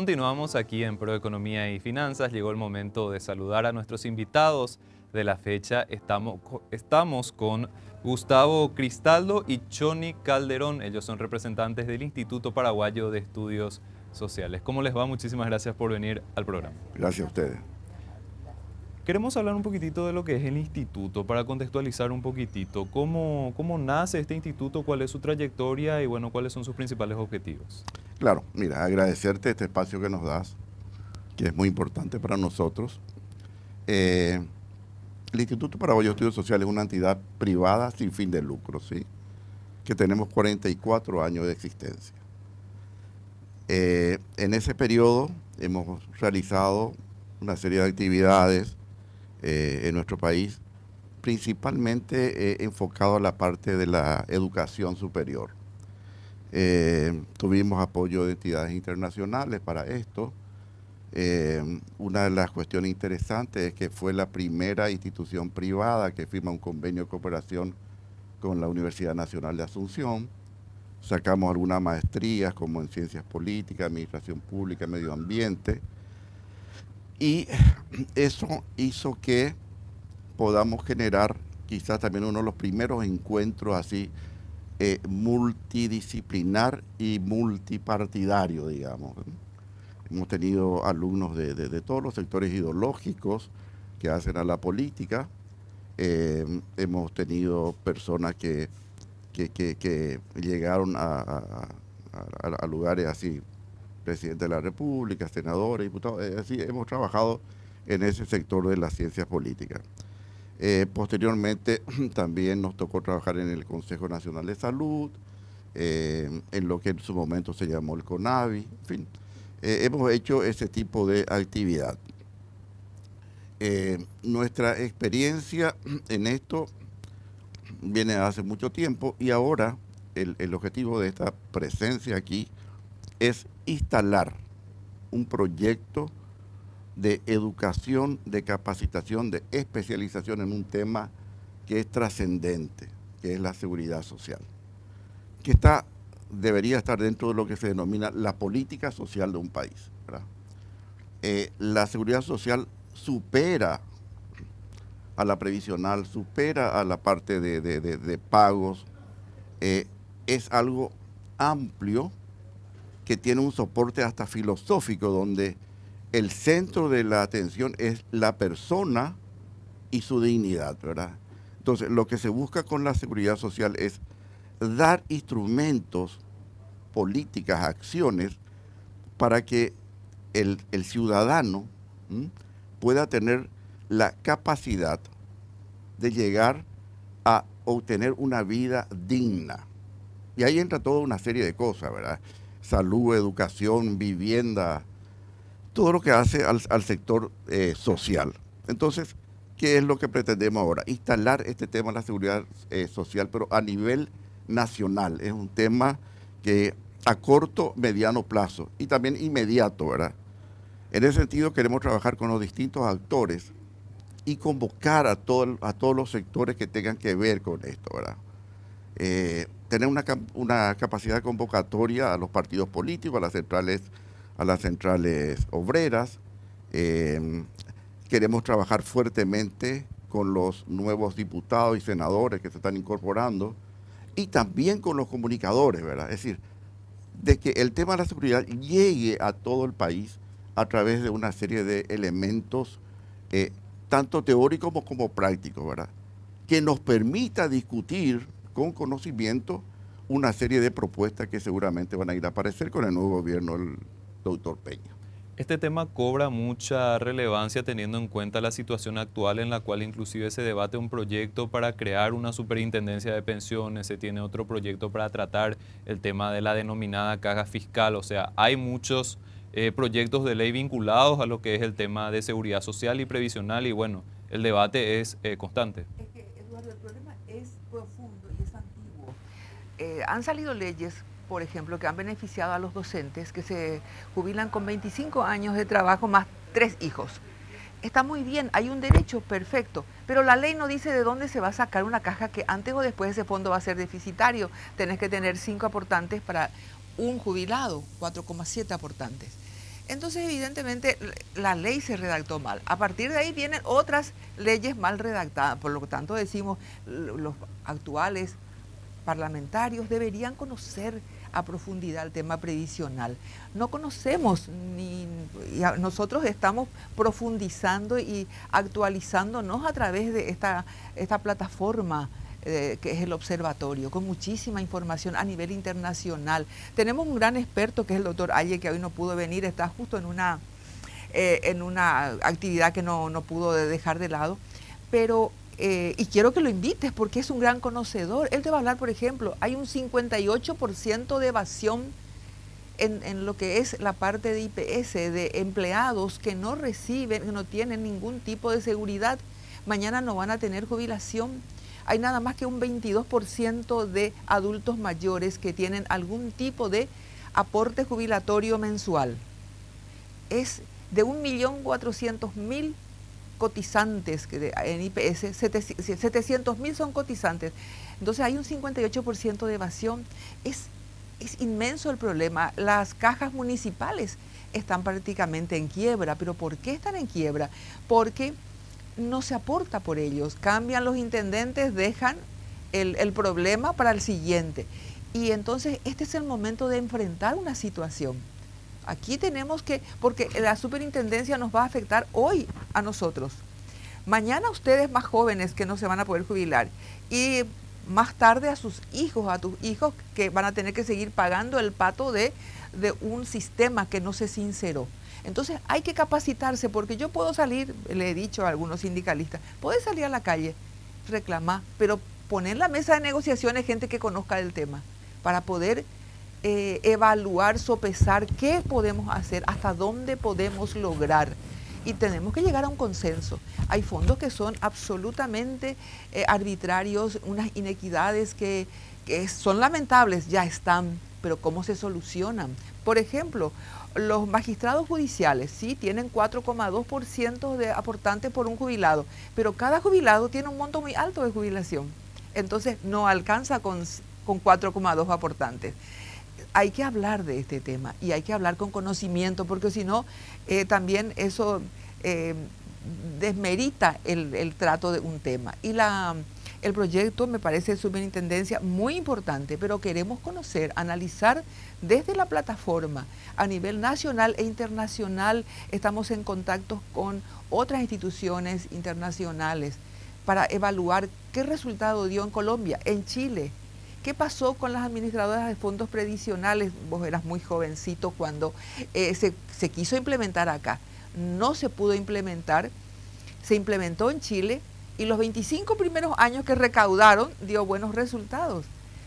Continuamos aquí en Proeconomía y Finanzas. Llegó el momento de saludar a nuestros invitados de la fecha. Estamos con Gustavo Cristaldo y Choni Calderón. Ellos son representantes del Instituto Paraguayo de Estudios Sociales. ¿Cómo les va? Muchísimas gracias por venir al programa. Gracias a ustedes. Queremos hablar un poquitito de lo que es el instituto, para contextualizar un poquitito. ¿Cómo nace este instituto? ¿Cuál es su trayectoria? Y bueno, ¿cuáles son sus principales objetivos? Claro, mira, agradecerte este espacio que nos das, que es muy importante para nosotros. El Instituto Paraguayo de Estudios Sociales es una entidad privada sin fin de lucro, ¿sí? Que tenemos 44 años de existencia. En ese periodo hemos realizado una serie de actividades en nuestro país, principalmente enfocado a la parte de la educación superior. Tuvimos apoyo de entidades internacionales para esto. Una de las cuestiones interesantes es que fue la primera institución privada que firma un convenio de cooperación con la Universidad Nacional de Asunción. Sacamos algunas maestrías como en Ciencias Políticas, Administración Pública, Medio Ambiente. Y eso hizo que podamos generar quizás también uno de los primeros encuentros así multidisciplinar y multipartidario, digamos. Hemos tenido alumnos de todos los sectores ideológicos que hacen a la política. Hemos tenido personas que llegaron a lugares así, presidente de la República, senadores, diputados, así hemos trabajado en ese sector de las ciencias políticas. Posteriormente también nos tocó trabajar en el Consejo Nacional de Salud, en lo que en su momento se llamó el CONAVI, en fin, hemos hecho ese tipo de actividad. Nuestra experiencia en esto viene de hace mucho tiempo y ahora el objetivo de esta presencia aquí es instalar un proyecto de educación, de capacitación, de especialización en un tema que es trascendente, que es la seguridad social, que debería estar dentro de lo que se denomina la política social de un país, ¿verdad? La seguridad social supera a la previsional, supera a la parte de pagos, es algo amplio que tiene un soporte hasta filosófico, donde el centro de la atención es la persona y su dignidad, ¿verdad? Entonces, lo que se busca con la seguridad social es dar instrumentos, políticas, acciones, para que el ciudadano pueda tener la capacidad de llegar a obtener una vida digna. Y ahí entra toda una serie de cosas, ¿verdad? Salud, educación, vivienda, todo lo que hace al sector social. Entonces, ¿qué es lo que pretendemos ahora? Instalar este tema de la seguridad social, pero a nivel nacional. Es un tema que a corto, mediano plazo y también inmediato, ¿verdad? En ese sentido, queremos trabajar con los distintos actores y convocar a todos los sectores que tengan que ver con esto, ¿verdad? Tener una capacidad convocatoria a los partidos políticos, a las centrales obreras. Queremos trabajar fuertemente con los nuevos diputados y senadores que se están incorporando y también con los comunicadores, ¿verdad? Es decir, de que el tema de la seguridad llegue a todo el país a través de una serie de elementos, tanto teóricos como prácticos, ¿verdad? Que nos permita discutir con conocimiento una serie de propuestas que seguramente van a ir a aparecer con el nuevo gobierno del doctor Peña. Este tema cobra mucha relevancia teniendo en cuenta la situación actual en la cual inclusive se debate un proyecto para crear una superintendencia de pensiones, se tiene otro proyecto para tratar el tema de la denominada caja fiscal, o sea, hay muchos proyectos de ley vinculados a lo que es el tema de seguridad social y previsional y bueno, el debate es constante. Es que, Eduardo, el problema es profundo y es antiguo. Han salido leyes, por ejemplo, que han beneficiado a los docentes que se jubilan con 25 años de trabajo más 3 hijos. Está muy bien, hay un derecho perfecto, pero la ley no dice de dónde se va a sacar una caja que antes o después ese fondo va a ser deficitario. Tenés que tener 5 aportantes para un jubilado, 4,7 aportantes. Entonces, evidentemente, la ley se redactó mal. A partir de ahí vienen otras leyes mal redactadas. Por lo tanto, decimos, los actuales parlamentarios deberían conocer a profundidad el tema previsional. No conocemos, nosotros estamos profundizando y actualizándonos a través de esta plataforma que es el observatorio, con muchísima información a nivel internacional. Tenemos un gran experto que es el doctor Aye, que hoy no pudo venir, está justo en una actividad que no pudo dejar de lado, pero y quiero que lo invites porque es un gran conocedor. Él te va a hablar, por ejemplo, hay un 58% de evasión en lo que es la parte de IPS, de empleados que no reciben, que no tienen ningún tipo de seguridad, mañana no van a tener jubilación. Hay nada más que un 22% de adultos mayores que tienen algún tipo de aporte jubilatorio mensual. Es de 1.400.000 cotizantes en IPS, 700.000 son cotizantes. Entonces hay un 58% de evasión. Es inmenso el problema. Las cajas municipales están prácticamente en quiebra. ¿Pero por qué están en quiebra? Porque no se aporta por ellos. Cambian los intendentes, dejan el problema para el siguiente. Y entonces este es el momento de enfrentar una situación. Aquí tenemos que, porque la superintendencia nos va a afectar hoy a nosotros. Mañana ustedes más jóvenes que no se van a poder jubilar. Y más tarde a sus hijos, a tus hijos que van a tener que seguir pagando el pato de un sistema que no se sinceró. Entonces hay que capacitarse, porque yo puedo salir, le he dicho a algunos sindicalistas, puedes salir a la calle, reclamar, pero poner en la mesa de negociaciones gente que conozca del tema, para poder evaluar, sopesar qué podemos hacer, hasta dónde podemos lograr. Y tenemos que llegar a un consenso. Hay fondos que son absolutamente arbitrarios, unas inequidades que son lamentables, ya están, pero ¿cómo se solucionan? Por ejemplo, los magistrados judiciales, sí, tienen 4,2% de aportantes por un jubilado, pero cada jubilado tiene un monto muy alto de jubilación. Entonces no alcanza con 4,2 aportantes. Hay que hablar de este tema y hay que hablar con conocimiento, porque si no, también eso desmerita el trato de un tema. Y el proyecto me parece, superintendencia, muy importante, pero queremos conocer, analizar desde la plataforma a nivel nacional e internacional. Estamos en contacto con otras instituciones internacionales para evaluar qué resultado dio en Colombia, en Chile. ¿Qué pasó con las administradoras de fondos previsionales? Vos eras muy jovencito cuando se quiso implementar acá. No se pudo implementar, se implementó en Chile y los 25 primeros años que recaudaron dio buenos resultados.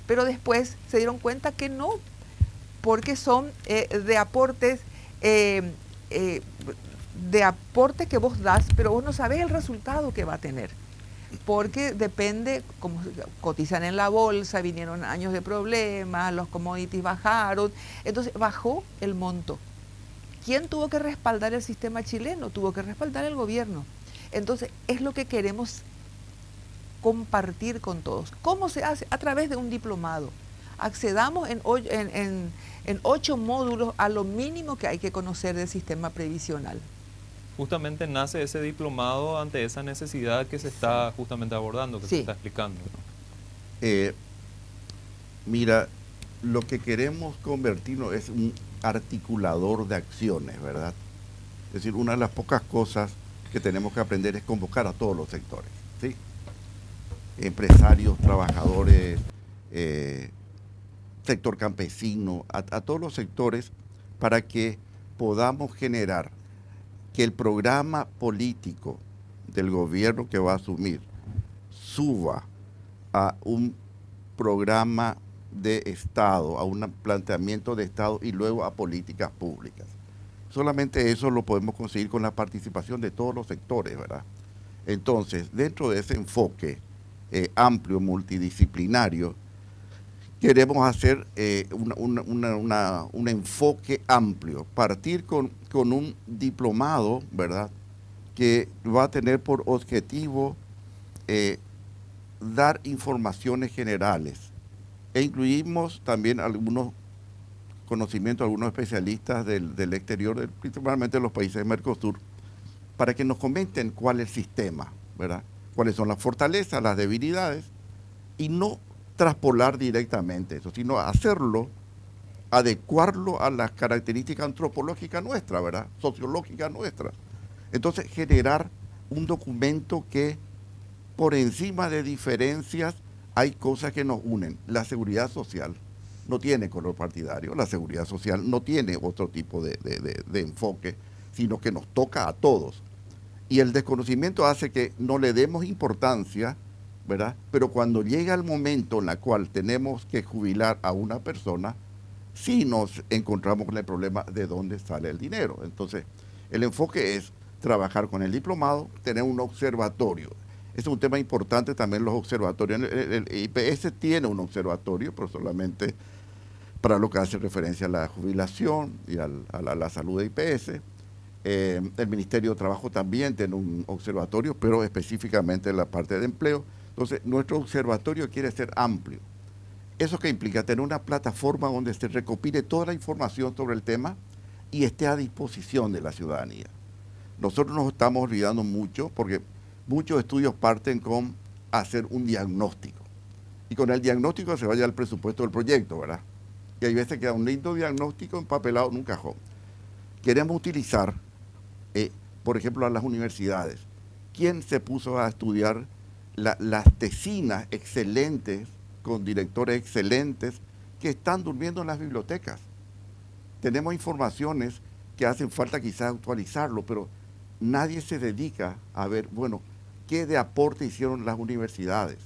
Pero después se dieron cuenta que no, porque son de aportes que vos das, pero vos no sabés el resultado que va a tener. Porque depende, como cotizan en la bolsa, vinieron años de problemas, los commodities bajaron, entonces bajó el monto. ¿Quién tuvo que respaldar el sistema chileno? Tuvo que respaldar el gobierno. Entonces es lo que queremos compartir con todos. ¿Cómo se hace? A través de un diplomado. Accedamos en 8 módulos a lo mínimo que hay que conocer del sistema previsional. Justamente nace ese diplomado ante esa necesidad que se está justamente abordando, que se está explicando, ¿no? Mira, lo que queremos convertirnos es un articulador de acciones, ¿verdad? Es decir, una de las pocas cosas que tenemos que aprender es convocar a todos los sectores, ¿sí? Empresarios, trabajadores, sector campesino, a todos los sectores, para que podamos generar que el programa político del gobierno que va a asumir suba a un programa de Estado, a un planteamiento de Estado y luego a políticas públicas. Solamente eso lo podemos conseguir con la participación de todos los sectores, ¿verdad? Entonces, dentro de ese enfoque amplio, multidisciplinario, queremos hacer un enfoque amplio, partir con un diplomado, ¿verdad?, que va a tener por objetivo dar informaciones generales, e incluimos también algunos conocimiento de algunos especialistas del exterior, principalmente de los países de Mercosur, para que nos comenten cuál es el sistema, ¿verdad? Cuáles son las fortalezas, las debilidades, y no traspolar directamente eso, sino hacerlo, adecuarlo a las características antropológicas nuestras, ¿verdad? Sociológicas nuestras. Entonces, generar un documento que, por encima de diferencias, hay cosas que nos unen. La seguridad social no tiene color partidario, la seguridad social no tiene otro tipo de enfoque, sino que nos toca a todos. Y el desconocimiento hace que no le demos importancia, ¿verdad? Pero cuando llega el momento en el cual tenemos que jubilar a una persona, sí nos encontramos con el problema de dónde sale el dinero. Entonces, el enfoque es trabajar con el diplomado, tener un observatorio. Es un tema importante también los observatorios. El IPS tiene un observatorio, pero solamente para lo que hace referencia a la jubilación y a la salud de IPS. El Ministerio de Trabajo también tiene un observatorio, pero específicamente en la parte de empleo. Entonces, nuestro observatorio quiere ser amplio. ¿Eso qué implica? Tener una plataforma donde se recopile toda la información sobre el tema y esté a disposición de la ciudadanía. Nosotros nos estamos olvidando mucho porque muchos estudios parten con hacer un diagnóstico. Y con el diagnóstico se vaya al presupuesto del proyecto, ¿verdad? Y hay veces que queda un lindo diagnóstico empapelado en un cajón. Queremos utilizar, por ejemplo, a las universidades. ¿Quién se puso a estudiar las tesinas excelentes, con directores excelentes, que están durmiendo en las bibliotecas? Tenemos informaciones que hacen falta quizás actualizarlo, pero nadie se dedica a ver, bueno, qué de aporte hicieron las universidades.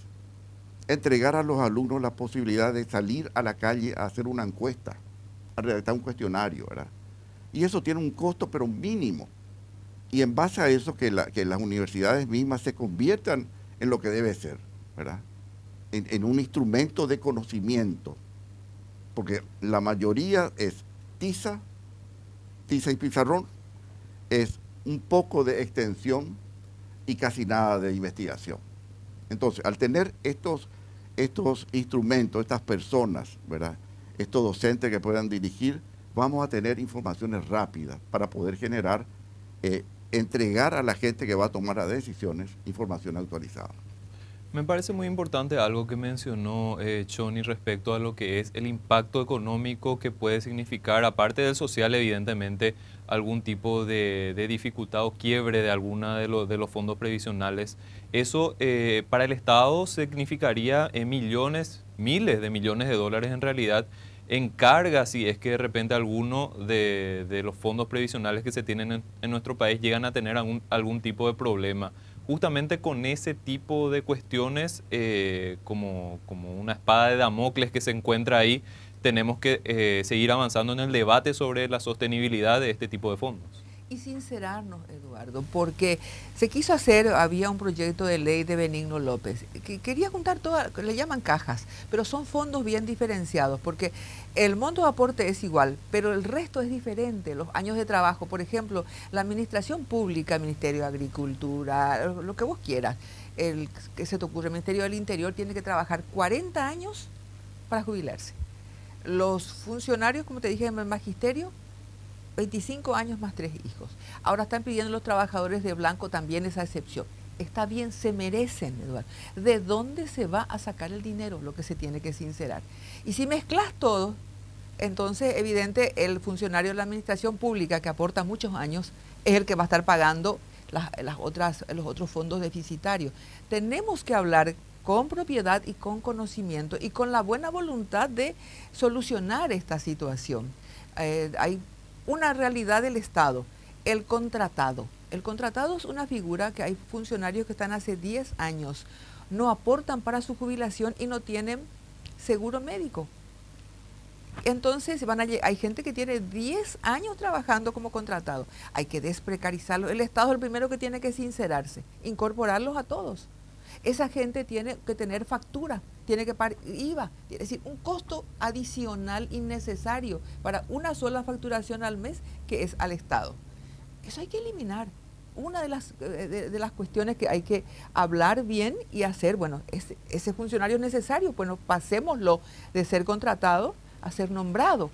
Entregar a los alumnos la posibilidad de salir a la calle a hacer una encuesta, a redactar un cuestionario, ¿verdad? Y eso tiene un costo, pero mínimo. Y en base a eso, que las universidades mismas se conviertan en lo que debe ser, ¿verdad? En un instrumento de conocimiento. Porque la mayoría es tiza y pizarrón, es un poco de extensión y casi nada de investigación. Entonces, al tener estos instrumentos, estas personas, ¿verdad? Estos docentes que puedan dirigir, vamos a tener informaciones rápidas para poder generar, entregar a la gente que va a tomar las decisiones información actualizada. Me parece muy importante algo que mencionó Choni respecto a lo que es el impacto económico que puede significar, aparte del social, evidentemente, algún tipo de dificultad o quiebre de alguna de los fondos previsionales. Eso para el Estado significaría millones, miles de millones de dólares en realidad, en carga si es que de repente alguno de los fondos previsionales que se tienen en nuestro país llegan a tener algún tipo de problema. Justamente con ese tipo de cuestiones, como una espada de Damocles que se encuentra ahí, tenemos que seguir avanzando en el debate sobre la sostenibilidad de este tipo de fondos. Y sincerarnos, Eduardo, porque se quiso hacer, había un proyecto de ley de Benigno López, que quería juntar todas, le llaman cajas, pero son fondos bien diferenciados, porque el monto de aporte es igual, pero el resto es diferente, los años de trabajo, por ejemplo, la administración pública, el Ministerio de Agricultura, lo que vos quieras, que se te ocurre, el Ministerio del Interior tiene que trabajar 40 años para jubilarse. Los funcionarios, como te dije, en el magisterio, 25 años más 3 hijos. Ahora están pidiendo los trabajadores de blanco también esa excepción. Está bien, se merecen, Eduardo. ¿De dónde se va a sacar el dinero? Lo que se tiene que sincerar. Y si mezclas todo, entonces, evidente, el funcionario de la administración pública que aporta muchos años es el que va a estar pagando los otros fondos deficitarios. Tenemos que hablar con propiedad y con conocimiento y con la buena voluntad de solucionar esta situación. Hay una realidad del Estado, el contratado. El contratado es una figura que hay funcionarios que están hace 10 años, no aportan para su jubilación y no tienen seguro médico. Entonces hay gente que tiene 10 años trabajando como contratado. Hay que desprecarizarlo. El Estado es el primero que tiene que sincerarse, incorporarlos a todos. Esa gente tiene que tener factura, tiene que pagar IVA, es decir, un costo adicional innecesario para una sola facturación al mes que es al Estado. Eso hay que eliminar. Una de las cuestiones que hay que hablar bien y hacer, bueno, ese funcionario es necesario, bueno, pasémoslo de ser contratado a ser nombrado.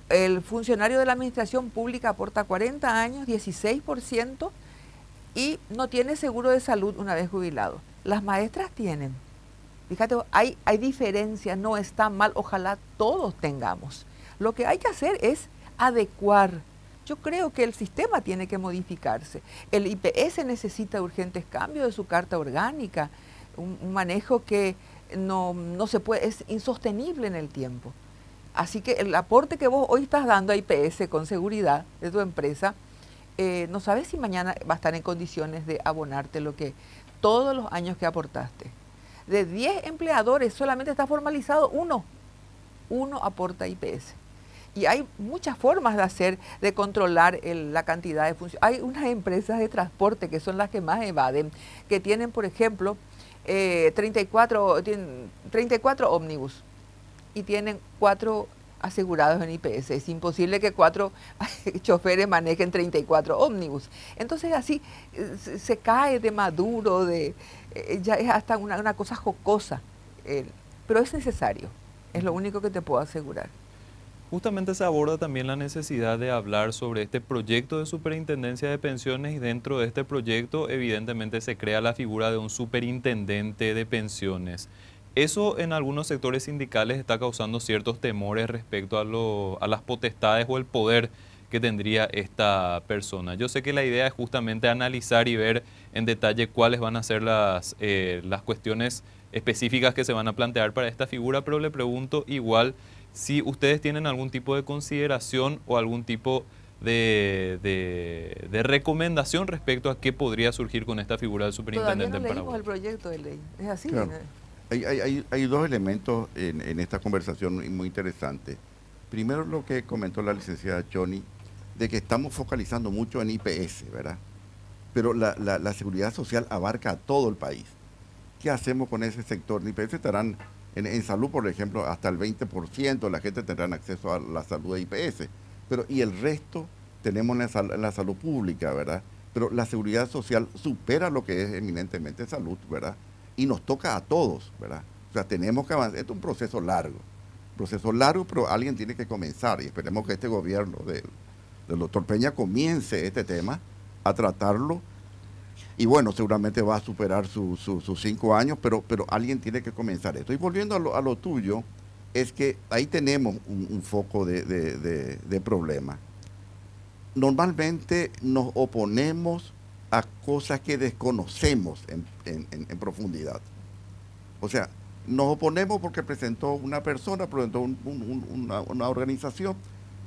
El funcionario de la administración pública aporta 40 años, 16%, y no tiene seguro de salud una vez jubilado. Las maestras tienen. Fíjate, hay diferencias, no está mal, ojalá todos tengamos. Lo que hay que hacer es adecuar. Yo creo que el sistema tiene que modificarse. El IPS necesita urgentes cambios de su carta orgánica, un manejo que no se puede, es insostenible en el tiempo. Así que el aporte que vos hoy estás dando a IPS con seguridad de tu empresa, no sabes si mañana va a estar en condiciones de abonarte lo que todos los años que aportaste. De 10 empleadores solamente está formalizado uno aporta IPS. Y hay muchas formas de controlar la cantidad de funciones. Hay unas empresas de transporte que son las que más evaden, que tienen, por ejemplo, 34 ómnibus y tienen 4 asegurados en IPS. Es imposible que 4 choferes manejen 34 ómnibus. Entonces así se cae de maduro, ya es hasta una cosa jocosa, pero es necesario, es lo único que te puedo asegurar. Justamente se aborda también la necesidad de hablar sobre este proyecto de superintendencia de pensiones, y dentro de este proyecto evidentemente se crea la figura de un superintendente de pensiones. Eso en algunos sectores sindicales está causando ciertos temores respecto a las potestades o el poder que tendría esta persona. Yo sé que la idea es justamente analizar y ver en detalle cuáles van a ser las cuestiones específicas que se van a plantear para esta figura, pero le pregunto igual si ustedes tienen algún tipo de consideración o algún tipo de recomendación respecto a qué podría surgir con esta figura del superintendente en Paraguay. Todavía no leímos el proyecto de ley, es así. Claro. Hay dos elementos en esta conversación muy interesantes. Primero, lo que comentó la licenciada Choni, de que estamos focalizando mucho en IPS, ¿verdad? Pero la seguridad social abarca a todo el país. ¿Qué hacemos con ese sector? En IPS estarán, en salud, por ejemplo, hasta el 20% la gente tendrán acceso a la salud de IPS. Pero, y el resto tenemos en la salud pública, ¿verdad? Pero la seguridad social supera lo que es eminentemente salud, ¿verdad? Y nos toca a todos, ¿verdad? O sea, tenemos que avanzar. Esto es un proceso largo, pero alguien tiene que comenzar, y esperemos que este gobierno del doctor Peña comience este tema a tratarlo, y bueno, seguramente va a superar sus 5 años, pero alguien tiene que comenzar esto. Y volviendo a lo tuyo, es que ahí tenemos un foco de problema. Normalmente nos oponemos a cosas que desconocemos en profundidad. O sea, nos oponemos porque presentó una persona, presentó una organización,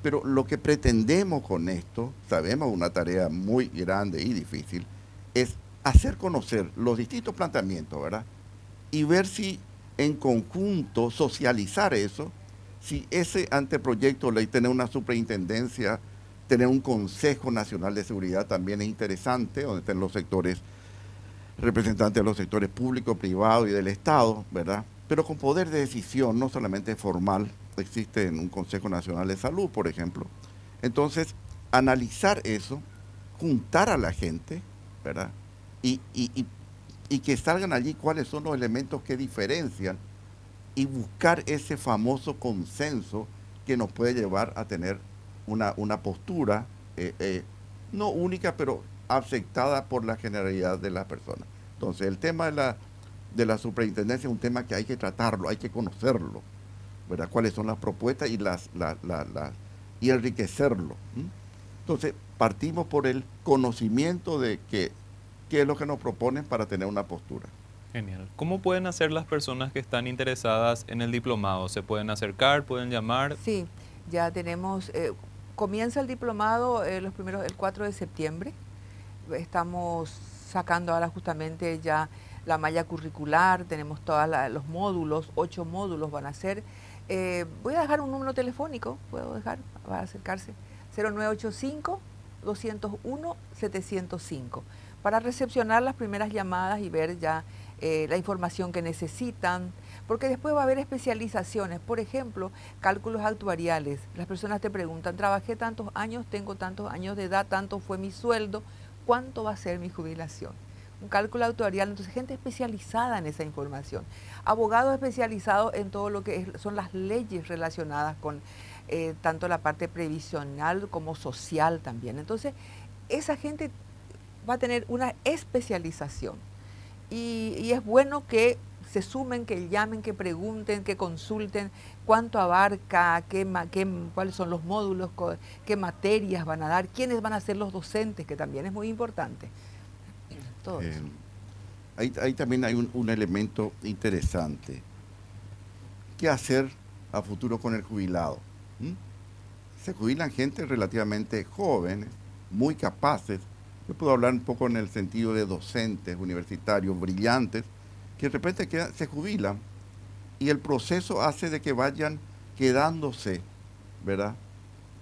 pero lo que pretendemos con esto, sabemos una tarea muy grande y difícil, es hacer conocer los distintos planteamientos, ¿verdad? Y ver si en conjunto socializar eso, si ese anteproyecto de ley, tener una superintendencia, tener un Consejo Nacional de Seguridad también es interesante, donde estén los sectores, representantes de los sectores público, privado y del Estado, ¿verdad? Pero con poder de decisión, no solamente formal, existe en un Consejo Nacional de Salud, por ejemplo. Entonces, analizar eso, juntar a la gente, ¿verdad? Y que salgan allí cuáles son los elementos que diferencian, y buscar ese famoso consenso que nos puede llevar a tener una postura no única, pero aceptada por la generalidad de las personas. Entonces, el tema de la superintendencia es un tema que hay que tratarlo, hay que conocerlo, ¿verdad? Cuáles son las propuestas y enriquecerlo. Entonces, partimos por el conocimiento de qué es lo que nos proponen para tener una postura. Genial. ¿Cómo pueden hacer las personas que están interesadas en el diplomado? ¿Se pueden acercar? ¿Pueden llamar? Sí, ya tenemos, comienza el diplomado el 4 de septiembre. Estamos sacando ahora justamente ya la malla curricular, tenemos todos los módulos, 8 módulos van a ser. Voy a dejar un número telefónico, puedo dejar para acercarse, 0985-201-705, para recepcionar las primeras llamadas y ver ya la información que necesitan, porque después va a haber especializaciones, por ejemplo, cálculos actuariales. Las personas te preguntan, trabajé tantos años, tengo tantos años de edad, tanto fue mi sueldo, ¿cuánto va a ser mi jubilación? Un cálculo actuarial, entonces gente especializada en esa información. Abogados especializados en todo lo que son las leyes relacionadas con tanto la parte previsional como social también. Entonces, esa gente va a tener una especialización y es bueno que se sumen, que llamen, que pregunten, que consulten cuánto abarca, cuáles son los módulos, qué materias van a dar, quiénes van a ser los docentes, que también es muy importante. Todo eso. Ahí también hay un elemento interesante. ¿Qué hacer a futuro con el jubilado? Se jubilan gente relativamente jóvenes, muy capaces. Yo puedo hablar un poco en el sentido de docentes universitarios brillantes, que de repente se jubilan y el proceso hace de que vayan quedándose, ¿verdad?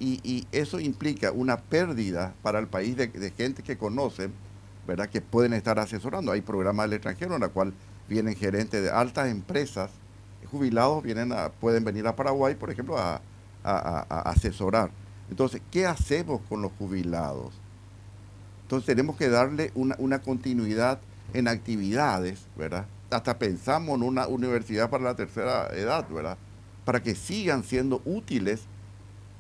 Y eso implica una pérdida para el país de gente que conocen, ¿verdad? Que pueden estar asesorando. Hay programas del extranjero en la cual vienen gerentes de altas empresas, jubilados pueden venir a Paraguay, por ejemplo, a asesorar. Entonces, ¿qué hacemos con los jubilados? Entonces tenemos que darle una continuidad en actividades, ¿verdad? Hasta pensamos en una universidad para la tercera edad, ¿verdad? Para que sigan siendo útiles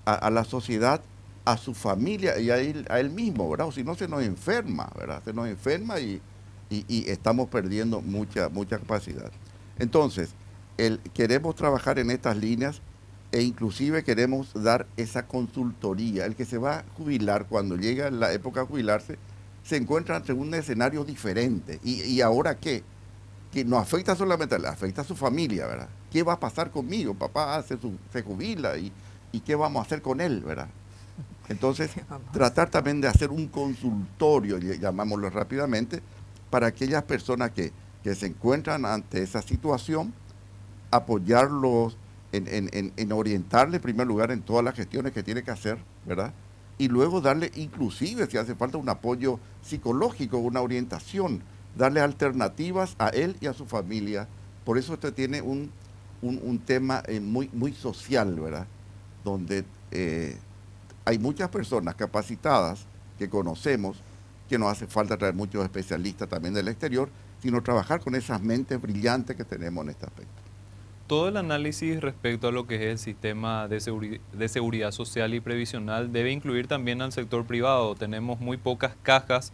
a la sociedad, a su familia y a él mismo, ¿verdad? O si no, se nos enferma, ¿verdad? Se nos enferma y estamos perdiendo mucha capacidad. Entonces, queremos trabajar en estas líneas e inclusive queremos dar esa consultoría. El que se va a jubilar, cuando llega la época de jubilarse, se encuentra ante un escenario diferente. ¿Y ahora qué? Que no afecta solamente, le afecta a su familia, ¿verdad? ¿Qué va a pasar conmigo? Papá se jubila y ¿qué vamos a hacer con él, verdad? Entonces, tratar también de hacer un consultorio, llamámoslo rápidamente, para aquellas personas que se encuentran ante esa situación, apoyarlos en orientarle en primer lugar en todas las gestiones que tiene que hacer, ¿verdad? Y luego darle inclusive, si hace falta, un apoyo psicológico, una orientación, darle alternativas a él y a su familia. Por eso usted tiene un tema muy social, ¿verdad? Donde hay muchas personas capacitadas que conocemos, que nos hace falta traer muchos especialistas también del exterior, sino trabajar con esas mentes brillantes que tenemos en este aspecto. Todo el análisis respecto a lo que es el sistema de seguridad social y previsional debe incluir también al sector privado. Tenemos muy pocas cajas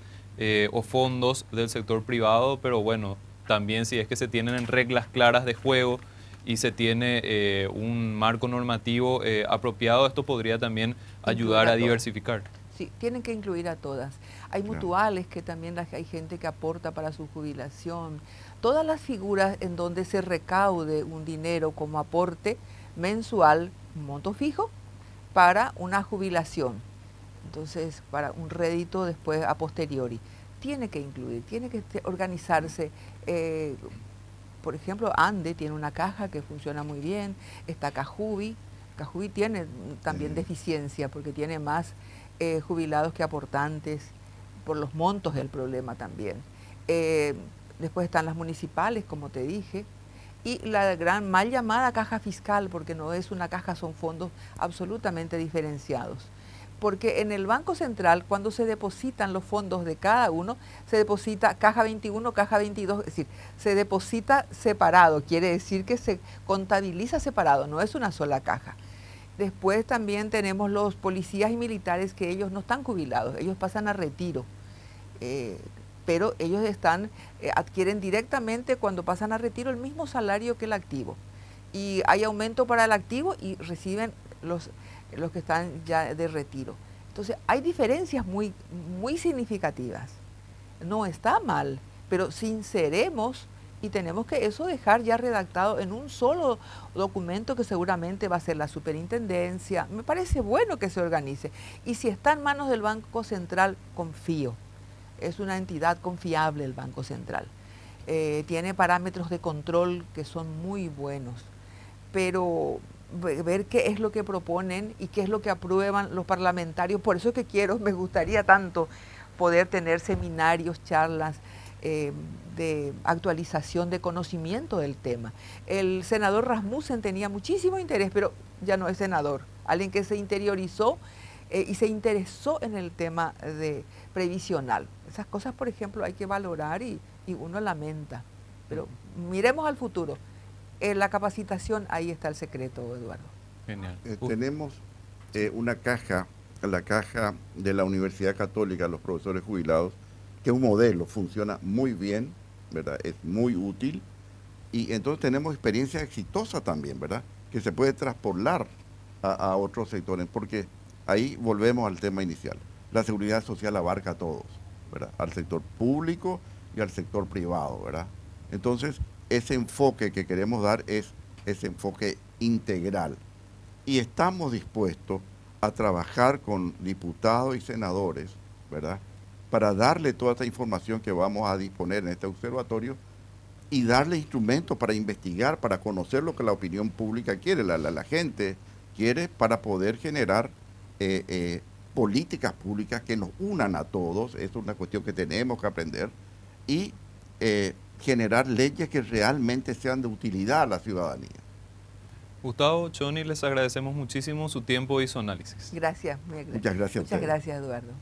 o fondos del sector privado, pero bueno, también si es que se tienen reglas claras de juego y se tiene un marco normativo apropiado, esto podría también ayudar a diversificar. Sí, tienen que incluir a todas. Hay mutuales que también hay gente que aporta para su jubilación. Todas las figuras en donde se recaude un dinero como aporte mensual, un monto fijo, para una jubilación. Entonces, para un rédito después a posteriori. Tiene que incluir, tiene que organizarse. Por ejemplo, ANDE tiene una caja que funciona muy bien. Está Cajubi. Cajubi tiene también deficiencia porque tiene más jubilados que aportantes por los montos del problema también. Después están las municipales, como te dije, y la gran mal llamada caja fiscal, porque no es una caja, son fondos absolutamente diferenciados. Porque en el Banco Central, cuando se depositan los fondos de cada uno, se deposita caja 21, caja 22, es decir, se deposita separado, quiere decir que se contabiliza separado, no es una sola caja. Después también tenemos los policías y militares que ellos no están jubilados, ellos pasan a retiro. Pero ellos adquieren directamente cuando pasan a retiro el mismo salario que el activo. Y hay aumento para el activo y reciben los que están ya de retiro. Entonces hay diferencias muy significativas. No está mal, pero sinceremos y tenemos que eso dejar ya redactado en un solo documento que seguramente va a ser la superintendencia. Me parece bueno que se organice. Y si está en manos del Banco Central, confío. Es una entidad confiable el Banco Central. Tiene parámetros de control que son muy buenos, pero ver qué es lo que proponen y qué es lo que aprueban los parlamentarios, por eso es que me gustaría tanto poder tener seminarios, charlas de actualización de conocimiento del tema. El senador Rasmussen tenía muchísimo interés, pero ya no es senador, alguien que se interiorizó y se interesó en el tema de previsional. Esas cosas, por ejemplo, hay que valorar y uno lamenta. Pero miremos al futuro. En la capacitación, ahí está el secreto, Eduardo. Genial. Tenemos una caja, la caja de la Universidad Católica, los profesores jubilados, que es un modelo, funciona muy bien, ¿verdad? Es muy útil. Y entonces tenemos experiencia exitosa también, ¿verdad? Que se puede traspolar a otros sectores, porque ahí volvemos al tema inicial. La seguridad social abarca a todos, ¿verdad? Al sector público y al sector privado, ¿verdad? Entonces, ese enfoque que queremos dar es ese enfoque integral. Y estamos dispuestos a trabajar con diputados y senadores, ¿verdad? Para darle toda esta información que vamos a disponer en este observatorio y darle instrumentos para investigar, para conocer lo que la opinión pública quiere, la gente quiere, para poder generar políticas públicas que nos unan a todos. Eso es una cuestión que tenemos que aprender. Y generar leyes que realmente sean de utilidad a la ciudadanía. Gustavo, Choni, les agradecemos muchísimo su tiempo y su análisis. Gracias, Muchas gracias a Muchas ustedes. gracias, Eduardo.